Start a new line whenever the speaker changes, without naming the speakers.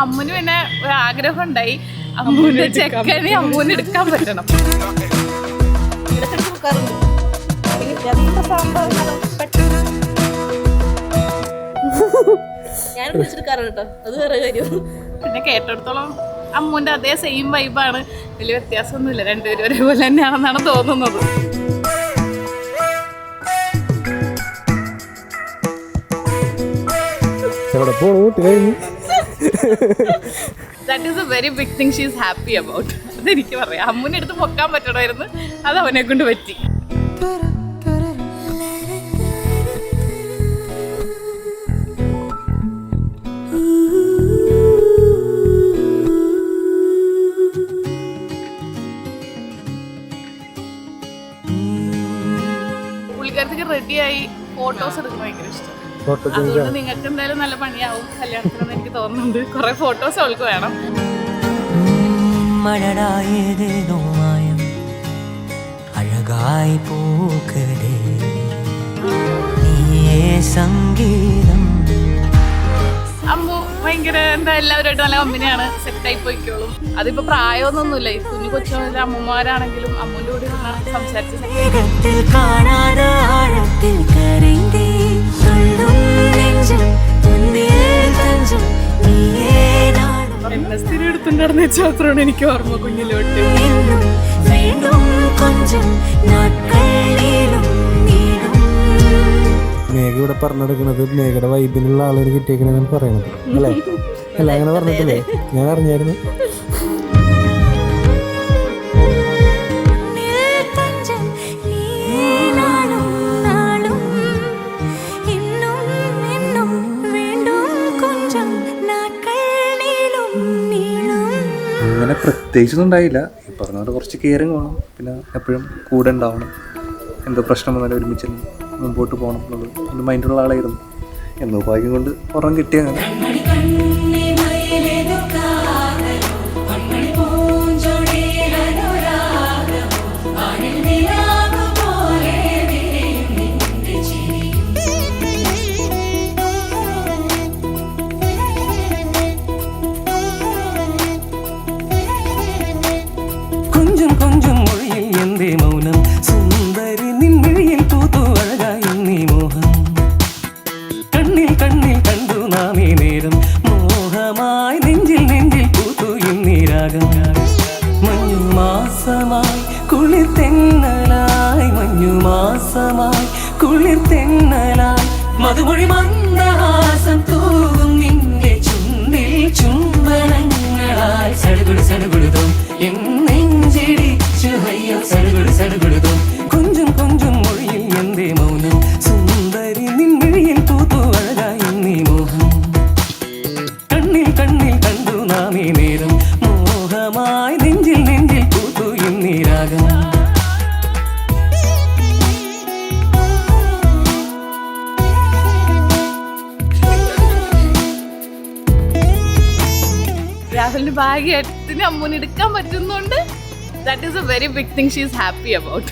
അമ്മുന് പിന്നെ ഒരു ആഗ്രഹം ഉണ്ടായി, അമ്മുവിന്റെ ചെക്കനെ അമ്മുവിന് എടുക്കാൻ പറ്റണം. പിന്നെ കേട്ടെടുത്തോളം അമ്മുവിന്റെ അതേ സെയിം വൈബാണ്, വലിയ വ്യത്യാസമൊന്നുമില്ല, രണ്ടുപേരും ഒരേപോലെ തന്നെയാണെന്നാണ് തോന്നുന്നത്. That is a very big thing she is happy about. അതെനിക്ക് പറയാം, അമ്മുവിനെ എടുത്ത് പൊക്കാൻ പറ്റണമായിരുന്നു, അത് അവനെ കൊണ്ട് പറ്റി. പുള്ളിക്കാരത്തേക്ക് റെഡിയായി ഫോട്ടോസ് എടുക്കാൻ ഭയങ്കര ഇഷ്ടം. അതുകൊണ്ട് നിങ്ങൾക്ക് എന്തായാലും നല്ല പണിയാവും കല്യാണത്തിനെന്ന് എനിക്ക് തോന്നുന്നുണ്ട്. കുറെ ഫോട്ടോസ് അവൾക്ക് വേണം. അമ്മു ഭയങ്കര എന്താ എല്ലാവരുമായിട്ട് നല്ല കമ്പനിയാണ്, സെറ്റായി പോയിക്കോളും. അതിപ്പോ പ്രായമൊന്നുമില്ല, ഈ കുഞ്ഞു കൊച്ചു അമ്മമാരാണെങ്കിലും അമ്മുവിന്റെ കൂടെ സംസാരിച്ച് എന്നെ സ്ഥിരം എടുത്തുണ്ടായിരുന്ന മാത്രമാണ് എനിക്ക് ഓർമ്മ കുഞ്ഞിലോട്ട്.
മേഘ ഇവിടെ പറഞ്ഞെടുക്കണത് മേഘയുടെ വൈബിനുള്ള ആളുകൾ കിട്ടിയേക്കണെന്നാണ് പറയണത് അല്ലേ? അല്ല അങ്ങനെ പറഞ്ഞിട്ടില്ലേ? ഞാൻ അറിഞ്ഞായിരുന്നു.
അങ്ങനെ പ്രത്യേകിച്ചൊന്നും ഉണ്ടായില്ല. ഈ പറഞ്ഞ പോലെ കുറച്ച് കെയറിങ് വേണം, പിന്നെ എപ്പോഴും കൂടെ ഉണ്ടാവണം, എന്തോ പ്രശ്നം വന്നാലും ഒരുമിച്ച് മുമ്പോട്ട് പോകണം എന്നുള്ളത് ഒരു മൈൻഡുള്ള ആളായിരുന്നു. എന്നോ ഭാഗ്യം കൊണ്ട് ഒരെണ്ണം കിട്ടിയങ്ങനെ.
മധുമൊഴി മന്ദഹാസം തൂകും നിന്റെ ചുണ്ടിൽ ചുംബനങ്ങളായി സടുകുടു സടുകുടുതും എന്നെഞ്ചിടിച്ചു അയ്യോ സടുകുടു സടുകുടുതും കൊഞ്ചും കൊഞ്ചും മൊഴിയിൽ എന്തേ മൗനം സുന്ദരി നിൻമിഴിയിൽ പൂത്തു അഴകായി നീ മോഹം കണ്ണിൽ കണ്ണിൽ കണ്ടു നാമേ നേരം മോഹമായി നെഞ്ചിൽ നെഞ്ചിൽ പൂത്തു എന്നീ രാഗം.
രാഹുലിന്റെ ഭാഗ്യത്തിന് അമ്മുവിന് എടുക്കാൻ പറ്റുന്നുണ്ട്. That is a very big thing she is happy about.